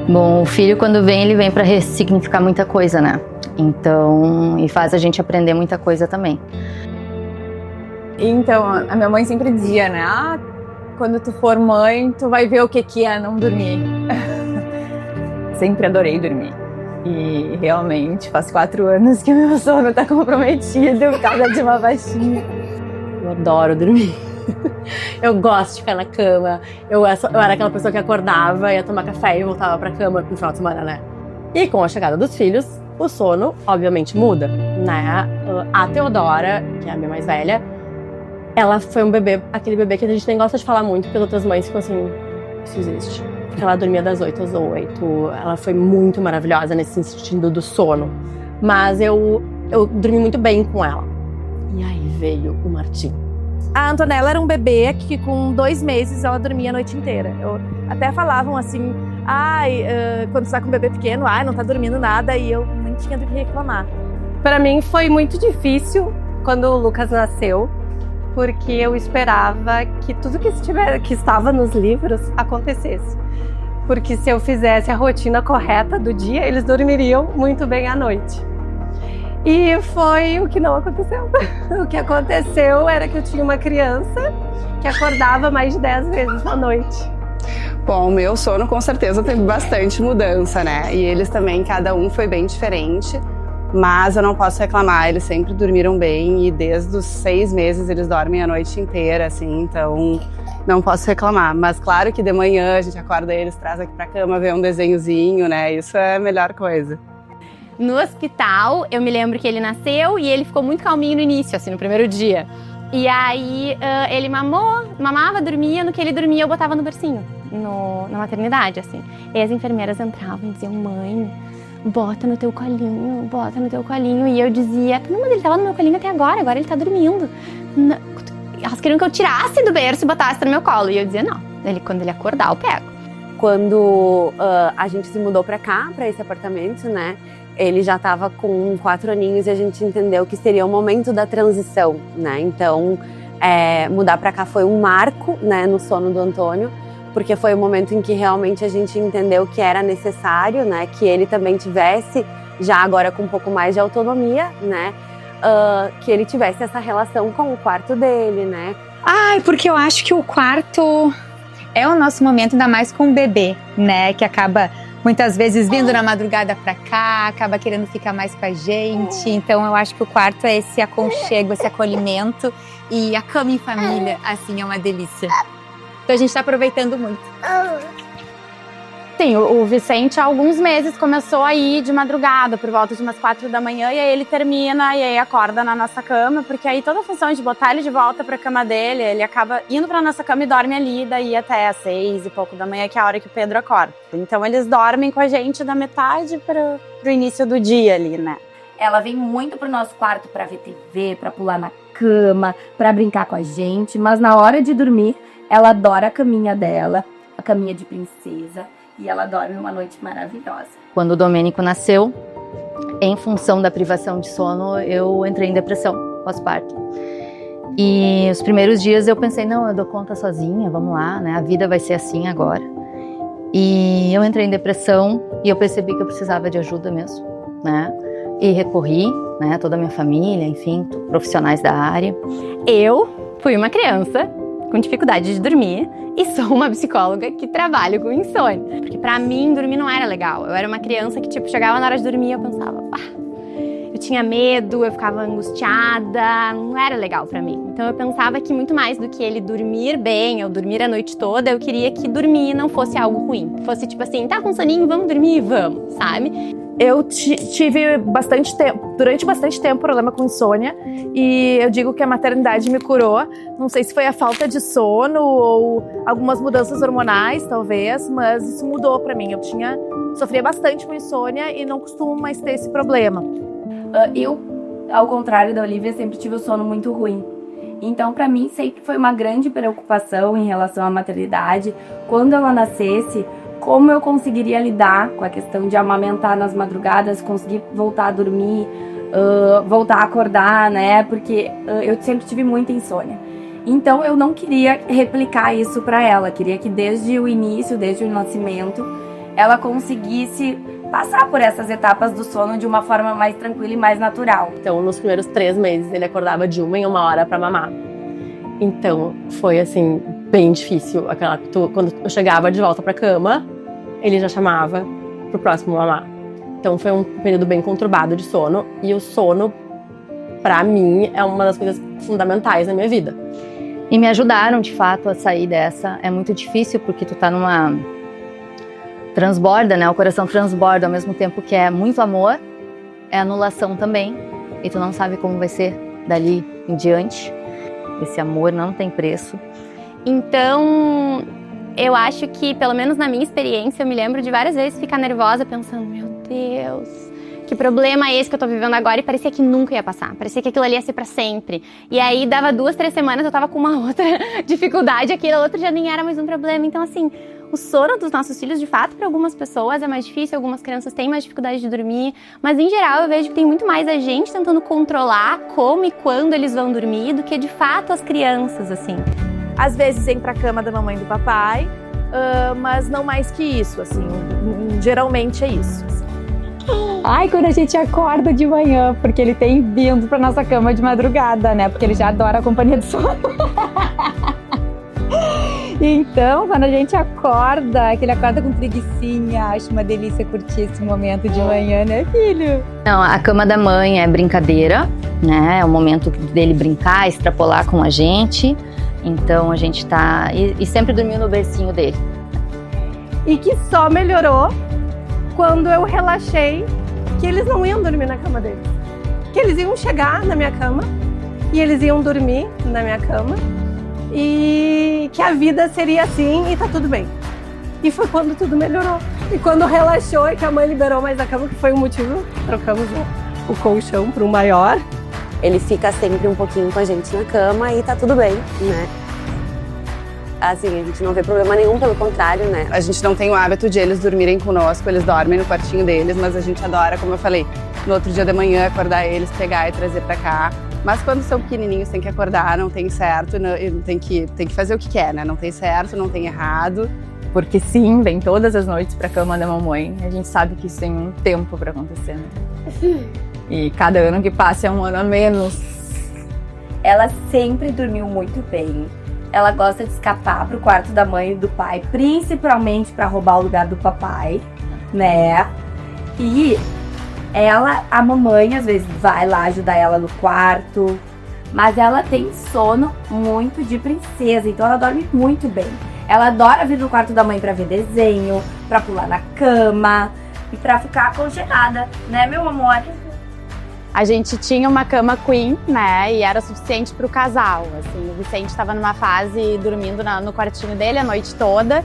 Bom, o filho quando vem, ele vem para ressignificar muita coisa, né? Então, e faz a gente aprender muita coisa também. Então, a minha mãe sempre dizia, né? Ah, quando tu for mãe, tu vai ver o que é não dormir. Sempre adorei dormir. E realmente, faz 4 anos que meu sono tá comprometido por causa de uma baixinha. Eu adoro dormir. Eu gosto de ficar na cama. Eu era aquela pessoa que acordava, ia tomar café e voltava pra cama no final de semana, né? E com a chegada dos filhos, o sono, obviamente, muda, né? A Teodora, que é a minha mais velha, ela foi um bebê, aquele bebê que a gente nem gosta de falar muito, porque as outras mães ficam assim, isso existe. Porque ela dormia das 8 às 8, ela foi muito maravilhosa nesse sentido do sono. Mas eu dormi muito bem com ela. E aí veio o Martim. A Antonella era um bebê que com 2 meses ela dormia a noite inteira. Até falavam assim, quando você tá com um bebê pequeno, não tá dormindo nada, e eu nem tinha do que reclamar. Para mim foi muito difícil quando o Lucas nasceu, porque eu esperava que tudo que estava nos livros acontecesse. Porque se eu fizesse a rotina correta do dia, eles dormiriam muito bem à noite. E foi o que não aconteceu. O que aconteceu era que eu tinha uma criança que acordava mais de 10 vezes na noite. Bom, o meu sono com certeza teve bastante mudança, né? E eles também, cada um foi bem diferente. Mas eu não posso reclamar, eles sempre dormiram bem e desde os 6 meses eles dormem a noite inteira, assim, então não posso reclamar. Mas claro que de manhã a gente acorda eles, traz aqui pra cama, vê um desenhozinho, né? Isso é a melhor coisa. No hospital, eu me lembro que ele nasceu e ele ficou muito calminho no início, assim, no primeiro dia. E aí ele mamava, dormia, no que ele dormia eu botava no bercinho, na maternidade, assim. E as enfermeiras entravam e diziam, mãe, bota no teu colinho, bota no teu colinho. E eu dizia, não, mas ele tava no meu colinho até agora ele tá dormindo. Não, elas queriam que eu tirasse do berço e botasse no meu colo. E eu dizia, não, quando ele acordar eu pego. Quando a gente se mudou pra cá, pra esse apartamento, né? Ele já estava com 4 aninhos e a gente entendeu que seria o momento da transição, né? Então, mudar para cá foi um marco, né, no sono do Antônio, porque foi o momento em que realmente a gente entendeu que era necessário, né, que ele também tivesse, já agora com um pouco mais de autonomia, né, que ele tivesse essa relação com o quarto dele, né? Porque eu acho que o quarto é o nosso momento, ainda mais com o bebê, né, que acaba muitas vezes vindo na madrugada pra cá, acaba querendo ficar mais com a gente. Então eu acho que o quarto é esse aconchego, esse acolhimento. E a cama em família, assim, é uma delícia. Então a gente tá aproveitando muito. Sim, o Vicente há alguns meses começou a ir de madrugada, por volta de umas 4 da manhã, e aí ele termina e aí acorda na nossa cama, porque aí toda a função de botar ele de volta pra cama dele, ele acaba indo pra nossa cama e dorme ali, daí até às 6 e pouco da manhã, que é a hora que o Pedro acorda. Então eles dormem com a gente da metade pro início do dia ali, né? Ela vem muito pro nosso quarto pra ver TV, pra pular na cama, pra brincar com a gente, mas na hora de dormir, ela adora a caminha dela, a caminha de princesa, e ela dorme uma noite maravilhosa. Quando o Domênico nasceu, em função da privação de sono, eu entrei em depressão pós-parto. E os primeiros dias eu pensei, não, eu dou conta sozinha, vamos lá, né? A vida vai ser assim agora. E eu entrei em depressão e eu percebi que eu precisava de ajuda mesmo, né? E recorri, né? Toda a minha família, enfim, profissionais da área. Eu fui uma criança com dificuldade de dormir e sou uma psicóloga que trabalha com insônia. Porque pra mim, dormir não era legal. Eu era uma criança que, chegava na hora de dormir e eu pensava, eu tinha medo, eu ficava angustiada, não era legal pra mim. Então eu pensava que muito mais do que ele dormir bem, ou dormir a noite toda, eu queria que dormir não fosse algo ruim. Fosse tipo assim, tá com soninho, vamos dormir, vamos, sabe? Eu tive durante bastante tempo problema com insônia, e eu digo que a maternidade me curou. Não sei se foi a falta de sono ou algumas mudanças hormonais, talvez, mas isso mudou pra mim. Eu sofria bastante com insônia e não costumo mais ter esse problema. Eu, ao contrário da Olivia, sempre tive o sono muito ruim. Então, pra mim, sempre foi uma grande preocupação em relação à maternidade. Quando ela nascesse, como eu conseguiria lidar com a questão de amamentar nas madrugadas, conseguir voltar a dormir, voltar a acordar, né? Porque eu sempre tive muita insônia. Então eu não queria replicar isso para ela. Queria que desde o início, desde o nascimento, ela conseguisse passar por essas etapas do sono de uma forma mais tranquila e mais natural. Então, nos primeiros 3 meses, ele acordava de 1 em 1 hora para mamar. Então, foi assim, bem difícil. Quando eu chegava de volta pra cama, ele já chamava pro próximo mamar. Então, foi um período bem conturbado de sono. E o sono, pra mim, é uma das coisas fundamentais na minha vida. E me ajudaram, de fato, a sair dessa. É muito difícil, porque tu tá numa... Transborda, né? O coração transborda ao mesmo tempo que é muito amor, é anulação também. E tu não sabe como vai ser dali em diante. Esse amor não tem preço. Então, eu acho que, pelo menos na minha experiência, eu me lembro de várias vezes ficar nervosa pensando, meu Deus, que problema é esse que eu tô vivendo agora? E parecia que nunca ia passar, parecia que aquilo ali ia ser pra sempre. E aí, dava 2, 3 semanas, eu tava com uma outra dificuldade, aquele outro já nem era mais um problema. Então, assim, o sono dos nossos filhos, de fato, para algumas pessoas é mais difícil, algumas crianças têm mais dificuldade de dormir, mas em geral eu vejo que tem muito mais a gente tentando controlar como e quando eles vão dormir do que de fato as crianças, assim. Às vezes vem pra cama da mamãe e do papai, mas não mais que isso, assim, geralmente é isso. Assim. Ai, quando a gente acorda de manhã, porque ele tem vindo pra nossa cama de madrugada, né? Porque ele já adora a companhia do sono. Então, quando a gente acorda, que ele acorda com preguicinha, acho uma delícia curtir esse momento de manhã, né, filho? Não, a cama da mãe é brincadeira, né? É o momento dele brincar, extrapolar com a gente. Então a gente tá... E sempre dormiu no bercinho dele. E que só melhorou quando eu relaxei que eles não iam dormir na cama deles. Que eles iam chegar na minha cama e eles iam dormir na minha cama. E que a vida seria assim e tá tudo bem. E foi quando tudo melhorou. E quando relaxou e que a mãe liberou mais a cama, que foi o motivo, trocamos o colchão para um maior. Ele fica sempre um pouquinho com a gente na cama e tá tudo bem, né? Assim, a gente não vê problema nenhum, pelo contrário, né? A gente não tem o hábito de eles dormirem conosco, eles dormem no quartinho deles, mas a gente adora, como eu falei, no outro dia de manhã acordar eles, pegar e trazer pra cá. Mas quando são pequenininhos tem que acordar, não tem certo, não, tem que fazer o que quer, né? Não tem certo, não tem errado. Porque sim, vem todas as noites pra cama da mamãe. A gente sabe que isso tem um tempo pra acontecer, né? E cada ano que passa é um ano a menos. Ela sempre dormiu muito bem. Ela gosta de escapar pro quarto da mãe e do pai, principalmente pra roubar o lugar do papai, né? E a mamãe, às vezes, vai lá ajudar ela no quarto, mas ela tem sono muito de princesa, então ela dorme muito bem. Ela adora vir no quarto da mãe pra ver desenho, pra pular na cama e pra ficar aconchegada, né, meu amor? A gente tinha uma cama queen, né, e era suficiente pro casal, assim. O Vicente estava numa fase dormindo no quartinho dele a noite toda.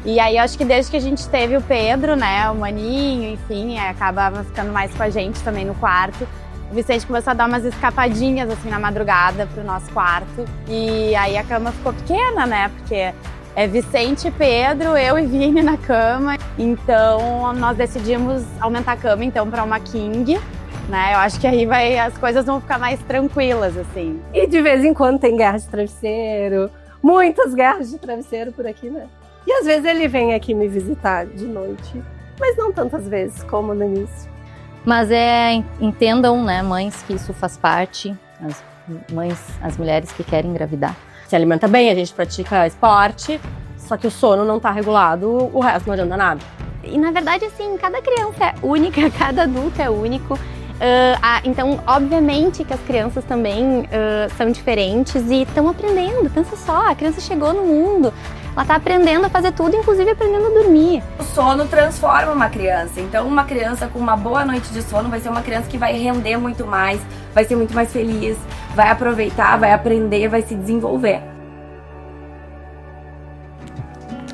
E aí, eu acho que desde que a gente teve o Pedro, né, o maninho, enfim, acabava ficando mais com a gente também no quarto. O Vicente começou a dar umas escapadinhas, assim, na madrugada pro nosso quarto. E aí a cama ficou pequena, né, porque é Vicente, Pedro, eu e Vini na cama. Então, nós decidimos aumentar a cama, então, para uma king, né. Eu acho que aí as coisas vão ficar mais tranquilas, assim. E de vez em quando tem guerra de travesseiro, muitas guerras de travesseiro por aqui, né? E às vezes ele vem aqui me visitar de noite, mas não tantas vezes como no início. Mas entendam, né, mães, que isso faz parte, as mães, as mulheres que querem engravidar. Se alimenta bem, a gente pratica esporte, só que o sono não tá regulado, o resto não adianta nada. E na verdade, assim, cada criança é única, cada adulto é único. Então, obviamente que as crianças também são diferentes e estão aprendendo. Pensa só, a criança chegou no mundo, ela está aprendendo a fazer tudo, inclusive aprendendo a dormir. O sono transforma uma criança. Então, uma criança com uma boa noite de sono vai ser uma criança que vai render muito mais, vai ser muito mais feliz, vai aproveitar, vai aprender, vai se desenvolver.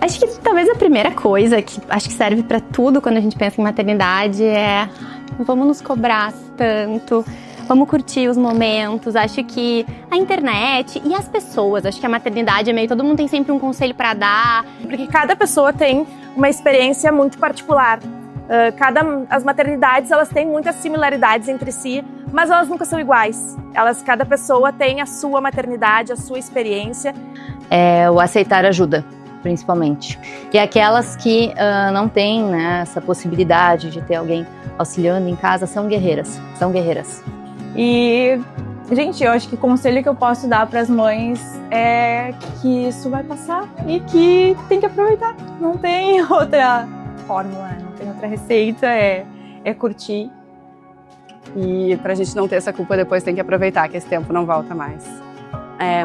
Acho que talvez a primeira coisa que acho que serve para tudo quando a gente pensa em maternidade é: não vamos nos cobrar tanto, vamos curtir os momentos. Acho que a internet e as pessoas, acho que a maternidade é meio... Todo mundo tem sempre um conselho para dar. Porque cada pessoa tem uma experiência muito particular. As maternidades, elas têm muitas similaridades entre si, Mas elas nunca são iguais. Cada pessoa tem a sua maternidade, a sua experiência. O aceitar ajuda, principalmente. E aquelas que não têm, né, essa possibilidade de ter alguém auxiliando em casa são guerreiras. E, gente, eu acho que o conselho que eu posso dar para as mães é que isso vai passar e que tem que aproveitar. Não tem outra fórmula, não tem outra receita, é curtir. E pra gente não ter essa culpa depois, tem que aproveitar que esse tempo não volta mais.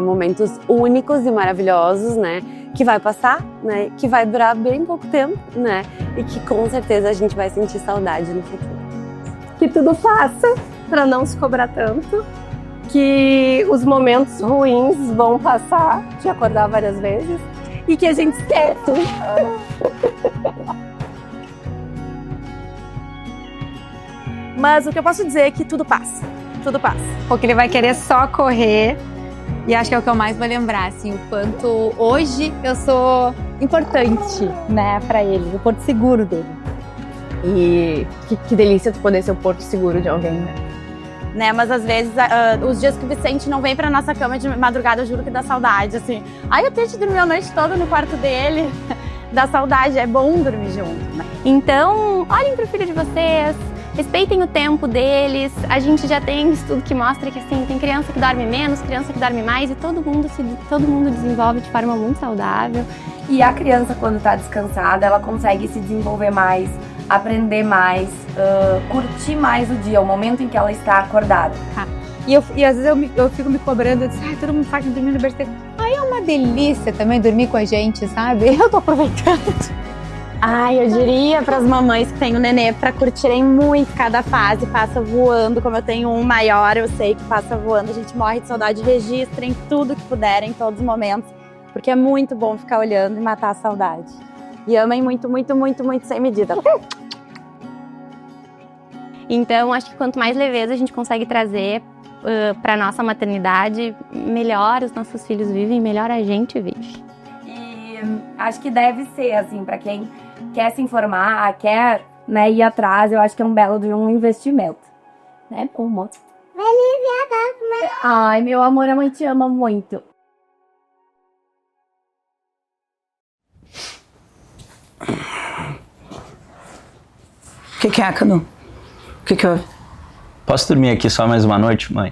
Momentos únicos e maravilhosos, né? Que vai passar, né? Que vai durar bem pouco tempo, né? E que com certeza a gente vai sentir saudade no futuro. Que tudo passa, para não se cobrar tanto. Que os momentos ruins vão passar, de acordar várias vezes. E que a gente esquece. Mas o que eu posso dizer é que tudo passa. Tudo passa. Porque ele vai querer só correr. E acho que é o que eu mais vou lembrar, assim, o quanto hoje eu sou importante, né, pra ele, o porto seguro dele. E que delícia tu poder ser o porto seguro de alguém, né? Mas às vezes, os dias que o Vicente não vem pra nossa cama de madrugada, eu juro que dá saudade, assim. Ai, eu tento dormir a noite toda no quarto dele. Dá saudade, é bom dormir junto, né? Então, olhem pro filho de vocês, respeitem o tempo deles. A gente já tem estudo que mostra que assim, tem criança que dorme menos, criança que dorme mais e todo mundo desenvolve de forma muito saudável. E a criança, quando tá descansada, ela consegue se desenvolver mais, aprender mais, curtir mais o dia, o momento em que ela está acordada. E às vezes eu fico me cobrando, eu disse, todo mundo faz dormir no berço. Ai, é uma delícia também dormir com a gente, sabe? Eu tô aproveitando. Ai, eu diria para as mamães que têm o nenê para curtirem muito cada fase, passa voando. Como eu tenho um maior, eu sei que passa voando. A gente morre de saudade, registrem tudo que puderem, em todos os momentos, porque é muito bom ficar olhando e matar a saudade. E amem muito, muito, muito, muito sem medida. Então, acho que quanto mais leveza a gente consegue trazer para nossa maternidade, melhor os nossos filhos vivem, melhor a gente vive. E acho que deve ser, assim, para quem quer se informar, quer, né, ir atrás, eu acho que é um belo de um investimento. Né, bom, moço? Ai, meu amor, a mãe te ama muito. O que é, Canu? O que houve? Posso dormir aqui só mais uma noite, mãe?